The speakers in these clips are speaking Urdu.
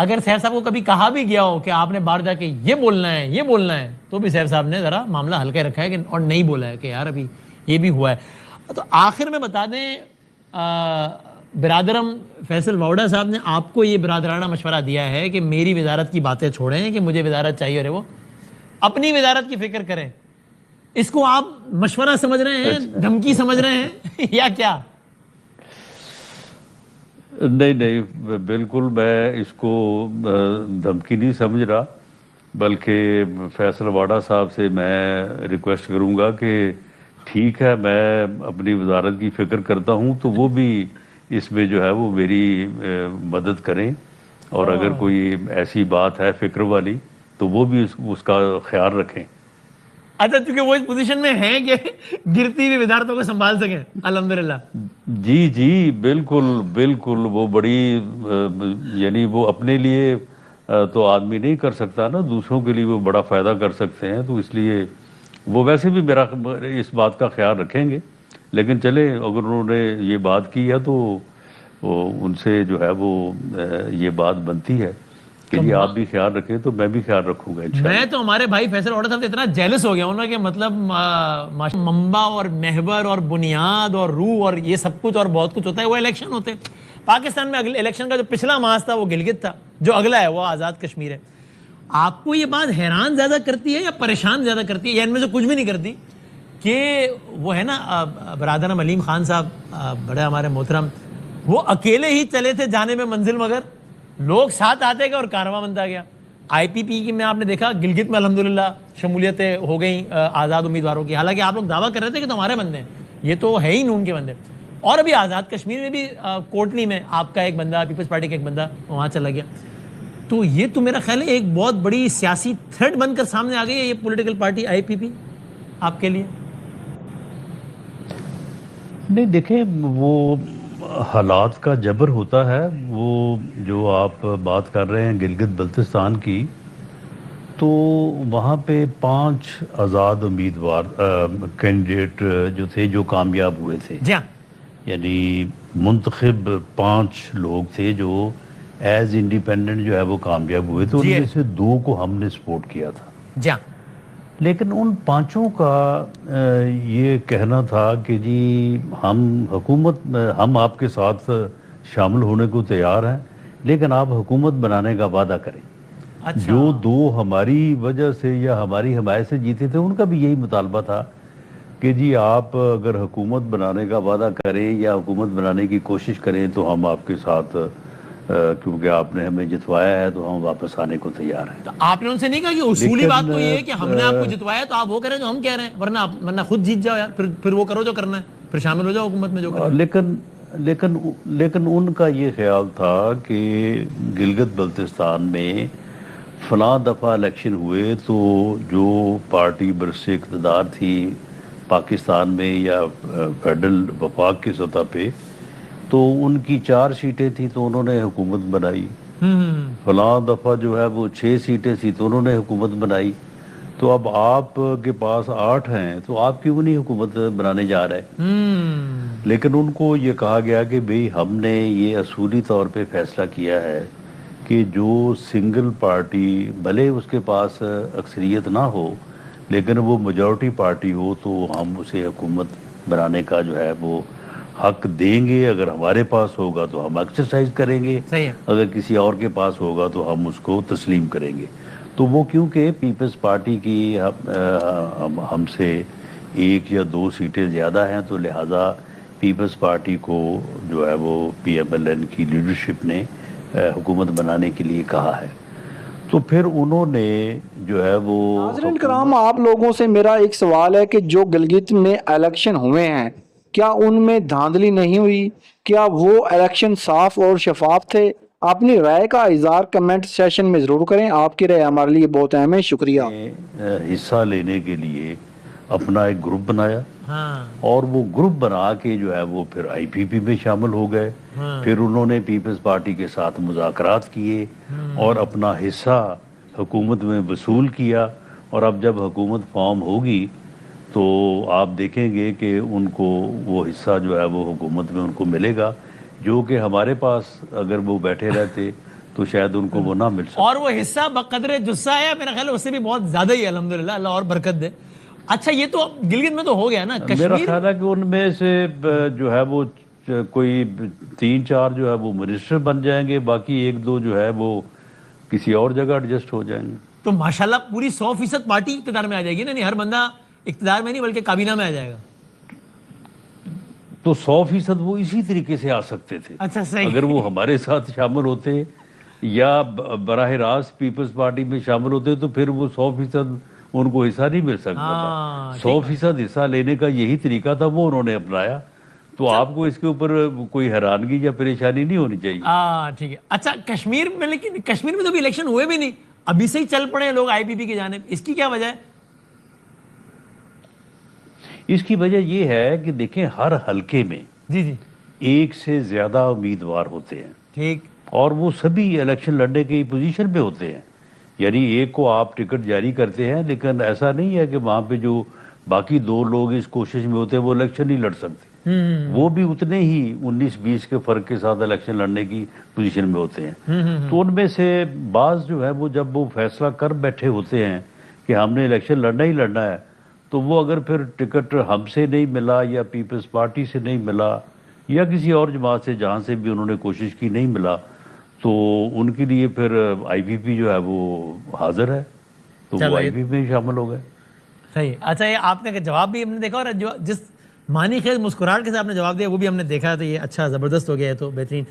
اگر سیف صاحب کو کبھی کہا بھی گیا ہو کہ آپ نے باہر جا کے یہ بولنا ہے یہ بولنا ہے, تو بھی سیف صاحب نے ذرا معاملہ ہلکا رکھا ہے اور نہیں بولا ہے کہ یار ابھی یہ بھی ہوا ہے. تو آخر میں بتا دیں, برادرم فیصل واؤڈا صاحب نے آپ کو یہ برادرانہ مشورہ دیا ہے کہ میری وزارت کی باتیں چھوڑیں کہ مجھے وزارت چاہیے, اور وہ اپنی وزارت کی فکر کریں. اس کو آپ مشورہ سمجھ رہے ہیں, دھمکی سمجھ رہے ہیں یا کیا؟ نہیں, بالکل میں اس کو دھمکی نہیں سمجھ رہا, بلکہ فیصل واڈا صاحب سے میں ریکویسٹ کروں گا کہ ٹھیک ہے میں اپنی وزارت کی فکر کرتا ہوں, تو وہ بھی اس میں جو ہے وہ میری مدد کریں, اور اگر کوئی ایسی بات ہے فکر والی تو وہ بھی اس کا خیال رکھیں. اچھا, چونکہ وہ اس پوزیشن میں ہیں کہ گرتی ہوئی وزارتوں کو سنبھال سکیں الحمدللہ. جی بالکل وہ بڑی یعنی وہ اپنے لیے تو آدمی نہیں کر سکتا نا, دوسروں کے لیے وہ بڑا فائدہ کر سکتے ہیں, تو اس لیے وہ ویسے بھی میرا اس بات کا خیال رکھیں گے. لیکن چلیں, اگر انہوں نے یہ بات کی ہے تو ان سے جو ہے وہ یہ بات بنتی ہے کہ جی آپ بھی خیال رکھیں, تو میں بھی خیال رکھوں گا انشاءاللہ. میں تو ہمارے بھائی فیصل واؤڈا صاحب سے اتنا جیلس ہو گیا ہوں نا کہ مطلب منبع اور محور اور بنیاد اور روح اور یہ سب کچھ اور بہت کچھ ہوتا ہے. وہ الیکشن ہوتے ہیں پاکستان میں, اگلے الیکشن کا جو پچھلا ماس تھا وہ گلگت تھا, جو اگلا ہے وہ آزاد کشمیر ہے. آپ کو یہ بات حیران زیادہ کرتی ہے یا پریشان زیادہ کرتی ہے, یا ان میں سے کچھ بھی نہیں کرتی, کہ وہ ہے نا برادرم علیم خان صاحب بڑے ہمارے محترم, وہ اکیلے ہی چلے تھے جانے میں منزل, مگر لوگ ساتھ آتے گئے اور کارواں بنتا گیا. آئی پی پی کی میں آپ نے دیکھا گلگت میں الحمدللہ شمولیتیں ہو گئیں آزاد امیدواروں کی, حالانکہ آپ لوگ دعویٰ کر رہے تھے کہ تمہارے بندے ہیں, یہ تو ہے ہی نون کے بندے. اور ابھی آزاد کشمیر میں بھی کوٹلی میں آپ کا ایک بندہ, پیپلز پارٹی کا ایک بندہ وہاں چلا گیا. تو یہ تو میرا خیال ہے ایک بہت بڑی سیاسی تھریٹ بن کر سامنے آ گئی ہے یہ پولیٹیکل پارٹی آئی پی پی آپ کے لیے. نہیں دیکھیں, وہ حالات کا جبر ہوتا ہے. وہ جو آپ بات کر رہے ہیں گلگت بلتستان کی, تو وہاں پہ 5 آزاد امیدوار کینڈیڈیٹ جو تھے جو کامیاب ہوئے تھے. جی ہاں, یعنی منتخب 5 لوگ تھے جو ایز انڈیپینڈنٹ جو ہے وہ کامیاب ہوئے تھے. ان میں سے 2 کو ہم نے سپورٹ کیا تھا. جی ہاں, لیکن ان 5 کا یہ کہنا تھا کہ جی ہم آپ کے ساتھ شامل ہونے کو تیار ہیں, لیکن آپ حکومت بنانے کا وعدہ کریں. جو 2 ہماری وجہ سے یا ہماری حمایت سے جیتے تھے, ان کا بھی یہی مطالبہ تھا کہ جی آپ اگر حکومت بنانے کا وعدہ کریں یا حکومت بنانے کی کوشش کریں تو ہم آپ کے ساتھ, کیونکہ آپ نے ہمیں جتوایا ہے تو ہم واپس آنے کو تیار ہیں. تو آپ نے ان سے نہیں کہا کہ اصولی بات تو یہ ہے کہ ہم نے آپ کو جتوایا تو آپ وہ کریں جو ہم کہہ رہے ہیں, ورنہ خود جیت جاؤ یار, پھر وہ کرو جو کرنا ہے, پھر شامل ہو جاؤ حکومت میں جو کرنا ہے. لیکن ان کا یہ خیال تھا کہ گلگت بلتستان میں فلاں دفعہ الیکشن ہوئے تو جو پارٹی برس اقتدار تھی پاکستان میں یا فیڈرل وفاق کی سطح پہ, تو ان کی 4 سیٹیں تھیں تو انہوں نے حکومت بنائی. فلاں دفعہ جو ہے وہ 6 سیٹیں تھیں تو انہوں نے حکومت بنائی. تو اب آپ کے پاس 8 ہیں تو آپ کیوں نہیں حکومت بنانے جا رہے؟ لیکن ان کو یہ کہا گیا کہ بھئی ہم نے یہ اصولی طور پہ فیصلہ کیا ہے کہ جو سنگل پارٹی بھلے اس کے پاس اکثریت نہ ہو لیکن وہ میجورٹی پارٹی ہو, تو ہم اسے حکومت بنانے کا جو ہے وہ حق دیں گے. اگر ہمارے پاس ہوگا تو ہم ایکسرسائز کریں گے, اگر کسی اور کے پاس ہوگا تو ہم اس کو تسلیم کریں گے. تو وہ کیونکہ پیپلز پارٹی کی ہم سے 1 یا 2 سیٹیں زیادہ ہیں, تو لہٰذا پیپلز پارٹی کو جو ہے وہ پی ایم ایل این کی لیڈرشپ نے حکومت بنانے کے لیے کہا ہے. تو پھر انہوں نے جو ہے وہ ناظرین کرام, آپ لوگوں سے میرا ایک سوال ہے کہ جو گلگت میں الیکشن ہوئے ہیں, کیا ان میں دھاندلی نہیں ہوئی؟ کیا وہ الیکشن صاف اور شفاف تھے؟ اپنی رائے کا اظہار کمنٹ سیشن میں ضرور کریں, آپ کی رائے ہمارے لیے بہت اہم ہے. شکریہ. حصہ لینے کے لیے اپنا ایک گروپ بنایا, اور وہ گروپ بنا کے جو ہے وہ پھر آئی پی پی میں شامل ہو گئے. پھر انہوں نے پیپلز پارٹی کے ساتھ مذاکرات کیے اور اپنا حصہ حکومت میں وصول کیا. اور اب جب حکومت فارم ہوگی تو آپ دیکھیں گے کہ ان کو وہ حصہ جو ہے وہ حکومت میں ان کو ملے گا, جو کہ ہمارے پاس اگر وہ بیٹھے رہتے تو شاید ان کو وہ نہ مل سکے. اور وہ حصہ بقدر جسہ ہے میرا خیال ہے اس سے بھی بہت زیادہ ہی ہے الحمدللہ, اللہ اور برکت دے. اچھا یہ تو گلگت میں تو ہو گیا نا, میرا کشمیر خیال ہے کہ ان میں سے جو ہے وہ کوئی 3-4 جو ہے وہ منسٹر بن جائیں گے, باقی 1-2 جو ہے وہ کسی اور جگہ ایڈجسٹ ہو جائیں گے. تو ماشاءاللہ پوری 100% پارٹی اقتدار میں آ جائے گی نا, نہیں ہر بندہ اقتدار میں نہیں بلکہ کابینہ میں آ جائے گا. تو 100% وہ اسی طریقے سے آ سکتے تھے. اچھا صحیح. اگر وہ ہمارے ساتھ شامل ہوتے یا براہ راست پیپلز پارٹی میں شامل ہوتے تو پھر وہ 100% ان کو حصہ نہیں مل سکتا تھا. 100% حصہ لینے کا یہی طریقہ تھا, وہ انہوں نے اپنایا. تو آپ کو اس کے اوپر کوئی حیرانگی یا پریشانی نہیں ہونی چاہیے. ٹھیک ہے. اچھا کشمیر میں, لیکن کشمیر میں تو بھی الیکشن ہوئے بھی نہیں, ابھی سے ہی چل پڑے ہیں لوگ آئی پی پی کی جانب, اس کی کیا وجہ ہے؟ اس کی وجہ یہ ہے کہ دیکھیں ہر حلقے میں جی جی ایک سے زیادہ امیدوار ہوتے ہیں, ٹھیک, اور وہ سبھی الیکشن لڑنے کی پوزیشن پہ ہوتے ہیں. یعنی ایک کو آپ ٹکٹ جاری کرتے ہیں, لیکن ایسا نہیں ہے کہ وہاں پہ جو باقی 2 لوگ اس کوشش میں ہوتے ہیں وہ الیکشن نہیں لڑ سکتے. وہ بھی اتنے ہی 19-20 کے فرق کے ساتھ الیکشن لڑنے کی پوزیشن میں ہوتے ہیں. تو ان میں سے بعض جو ہے وہ جب وہ فیصلہ کر بیٹھے ہوتے ہیں کہ ہم نے الیکشن لڑنا ہی لڑنا ہے, تو وہ اگر پھر ٹکٹ ہم سے نہیں ملا یا پیپلز پارٹی سے نہیں ملا یا کسی اور جماعت سے جہاں سے بھی انہوں نے کوشش کی نہیں ملا, تو ان کے لیے پھر آئی پی پی جو ہے وہ حاضر ہے, تو وہ آئی پی پی میں شامل ہو گئے. صحیح. اچھا یہ آپ نے جواب بھی ہم نے دیکھا, اور جو جس معنی خیز مسکراہٹ کے ساتھ آپ نے جواب دیا وہ بھی ہم نے دیکھا, تو یہ اچھا زبردست ہو گیا ہے, تو بہترین.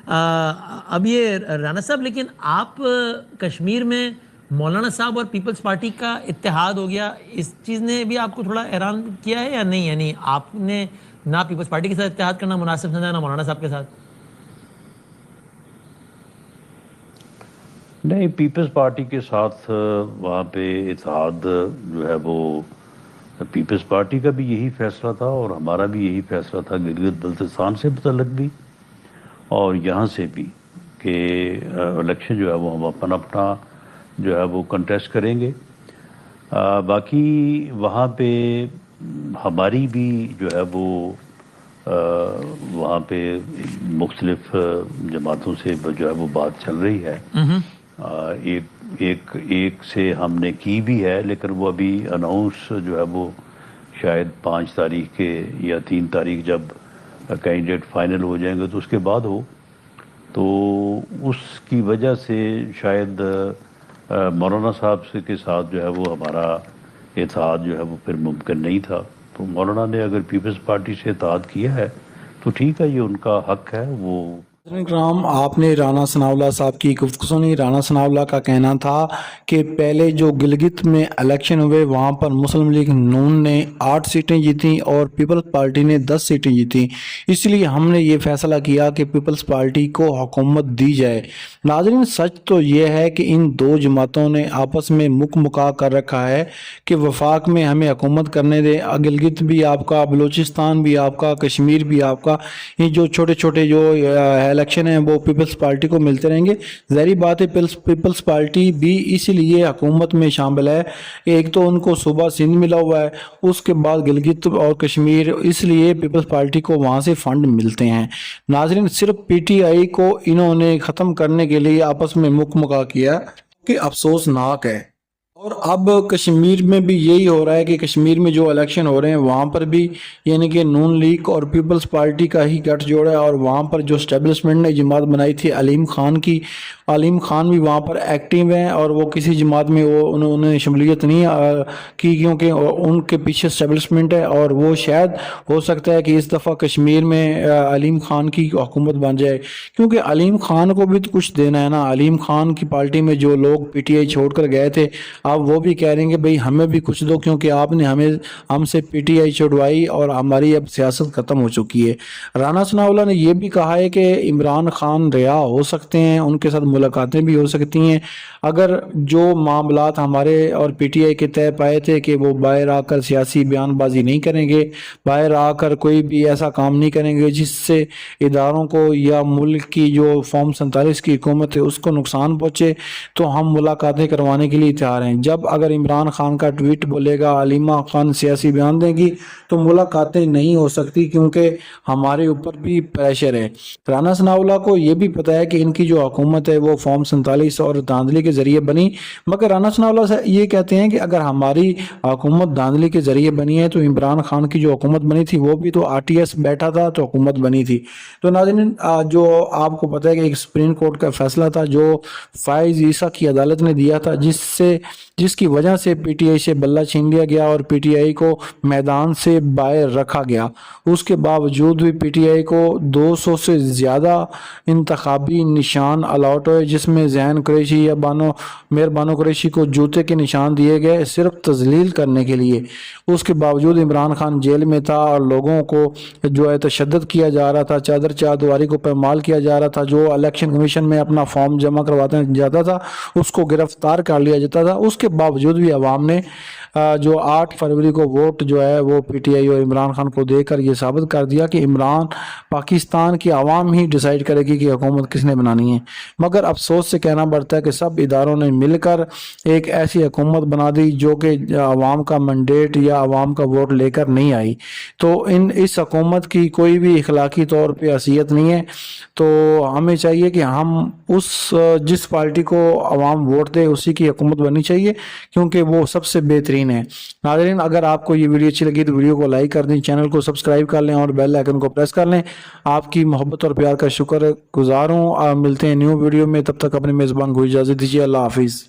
اب یہ رانا صاحب, لیکن آپ کشمیر میں مولانا صاحب اور پیپلز پارٹی کا اتحاد ہو گیا, اس چیز نے بھی آپ کو تھوڑا حیران کیا ہے یا نہیں؟ یعنی آپ نے نہ پیپلز پارٹی کے ساتھ اتحاد کرنا مناسب سمجھا نہ مولانا صاحب کے ساتھ. نہیں, پیپلز پارٹی کے ساتھ وہاں پہ اتحاد جو ہے وہ پیپلز پارٹی کا بھی یہی فیصلہ تھا اور ہمارا بھی یہی فیصلہ تھا گلگت بلتستان سے متعلق بھی اور یہاں سے بھی, کہ الیکشن جو ہے وہ ہم اپنا جو ہے وہ کنٹیسٹ کریں گے. باقی وہاں پہ ہماری بھی جو ہے وہ وہاں پہ مختلف جماعتوں سے جو ہے وہ بات چل رہی ہے. ایک سے ہم نے کی بھی ہے, لیکن وہ ابھی اناؤنس جو ہے وہ شاید 5 تاریخ کے یا 3 تاریخ جب کینڈیڈیٹ فائنل ہو جائیں گے تو اس کے بعد ہو. تو اس کی وجہ سے شاید مولانا صاحب سے کے ساتھ جو ہے وہ ہمارا اتحاد جو ہے وہ پھر ممکن نہیں تھا. تو مولانا نے اگر پیپلز پارٹی سے اتحاد کیا ہے تو ٹھیک ہے, یہ ان کا حق ہے. وہ کرام, آپ نے رانا ثناء اللہ صاحب کی گفتگو سنی. رانا ثناء اللہ کا کہنا تھا کہ پہلے جو گلگت میں الیکشن ہوئے وہاں پر مسلم لیگ نون نے 8 سیٹیں جیتیں اور پیپلز پارٹی نے 10 سیٹیں جیتیں, اس لیے ہم نے یہ فیصلہ کیا کہ پیپلز پارٹی کو حکومت دی جائے. ناظرین, سچ تو یہ ہے کہ ان 2 جماعتوں نے آپس میں مکا کر رکھا ہے کہ وفاق میں ہمیں حکومت کرنے دے. گلگت بھی آپ کا, بلوچستان بھی آپ کا, کشمیر بھی آپ کا, یہ جو چھوٹے چھوٹے جو الیکشن ہیں وہ پیپلز پارٹی کو ملتے رہیں گے. ظاہری بات ہے پیپلز پارٹی بھی اس لیے حکومت میں شامل ہے, ایک تو ان کو صوبہ سندھ ملا ہوا ہے, اس کے بعد گلگت اور کشمیر, اس لیے پیپلز پارٹی کو وہاں سے فنڈ ملتے ہیں. ناظرین, صرف پی ٹی آئی کو انہوں نے ختم کرنے کے لیے آپس میں مکا کیا کہ افسوسناک ہے. اور اب کشمیر میں بھی یہی ہو رہا ہے کہ کشمیر میں جو الیکشن ہو رہے ہیں وہاں پر بھی یعنی کہ نون لیگ اور پیپلز پارٹی کا ہی گٹھ جوڑا ہے, اور وہاں پر جو اسٹیبلشمنٹ نے جماعت بنائی تھی علیم خان کی, علیم خان بھی وہاں پر ایکٹیو ہیں اور وہ کسی جماعت میں وہ انہوں نے شمولیت نہیں کی کیونکہ ان کے پیچھے اسٹیبلشمنٹ ہے, اور وہ شاید ہو سکتا ہے کہ اس دفعہ کشمیر میں علیم خان کی حکومت بن جائے, کیونکہ علیم خان کو بھی تو کچھ دینا ہے نا. علیم خان کی پارٹی میں جو لوگ پی ٹی آئی چھوڑ کر گئے تھے, اب وہ بھی کہہ رہے ہیں کہ بھئی ہمیں بھی کچھ دو, کیونکہ آپ نے ہم سے پی ٹی آئی چھوڑوائی اور ہماری اب سیاست ختم ہو چکی ہے. رانا ثناء اللہ نے یہ بھی کہا ہے کہ عمران خان رہا ہو سکتے ہیں, ان کے ساتھ ملاقاتیں بھی ہو سکتی ہیں اگر جو معاملات ہمارے اور پی ٹی آئی کے طے پائے تھے کہ وہ باہر آ کر سیاسی بیان بازی نہیں کریں گے, باہر آ کر کوئی بھی ایسا کام نہیں کریں گے جس سے اداروں کو یا ملک کی جو فارم 47 کی حکومت ہے اس کو نقصان پہنچے, تو ہم ملاقاتیں کروانے کے لیے تیار ہیں. جب اگر عمران خان کا ٹویٹ بولے گا، علیمہ خان سیاسی بیان دیں گی تو ملاقاتیں نہیں ہو سکتی کیونکہ ہمارے اوپر بھی پریشر ہے۔ رانا ثناء اللہ کو یہ بھی پتہ ہے کہ ان کی جو حکومت ہے وہ فارم 47 اور دھاندلی کے ذریعے بنی، مگر رانا ثناء اللہ یہ کہتے ہیں کہ اگر ہماری حکومت دھاندلی کے ذریعے بنی ہے تو عمران خان کی جو حکومت بنی تھی وہ بھی تو RTS بیٹھا تھا تو حکومت بنی تھی۔ تو ناظرین جو آپ کو پتہ ہے کہ ایک سپریم کورٹ کا فیصلہ تھا جو فائز عیسیٰ کی عدالت نے دیا تھا، جس کی وجہ سے PTI سے بلہ چھین لیا گیا اور PTI کو میدان سے باہر رکھا گیا۔ اس کے باوجود بھی PTI کو 200 سے زیادہ انتخابی نشان الاٹ ہوئے، جس میں ذہین قریشی یا میر بانو قریشی کو جوتے کے نشان دیے گئے صرف تذلیل کرنے کے لیے۔ اس کے باوجود عمران خان جیل میں تھا اور لوگوں کو جو ہے تشدد کیا جا رہا تھا، چادر چادواری کو پامال کیا جا رہا تھا، جو الیکشن کمیشن میں اپنا فارم جمع کرواتے جاتا تھا اس کو گرفتار کر لیا جاتا تھا۔ اس کے باوجود بھی عوام نے جو 8 فروری کو ووٹ جو ہے وہ PTI اور عمران خان کو دے کر یہ ثابت کر دیا کہ پاکستان کی عوام ہی ڈیسائیڈ کرے گی کہ حکومت کس نے بنانی ہے۔ مگر افسوس سے کہنا پڑتا ہے کہ سب اداروں نے مل کر ایک ایسی حکومت بنا دی جو کہ عوام کا منڈیٹ یا عوام کا ووٹ لے کر نہیں آئی۔ تو اس حکومت کی کوئی بھی اخلاقی طور پہ حیثیت نہیں ہے۔ تو ہمیں چاہیے کہ ہم جس پارٹی کو عوام ووٹ دے اسی کی حکومت بننی چاہیے کیونکہ وہ سب سے بہترین ہے۔ ناظرین اگر آپ کو یہ ویڈیو اچھی لگی تو ویڈیو کو لائک کر دیں، چینل کو سبسکرائب کر لیں اور بیل آئیکن کو پریس کر لیں۔ آپ کی محبت اور پیار کا شکر گزار ہوں۔ ملتے ہیں نیو ویڈیو میں، تب تک اپنے میزبان کو اجازت دیجیے۔ اللہ حافظ۔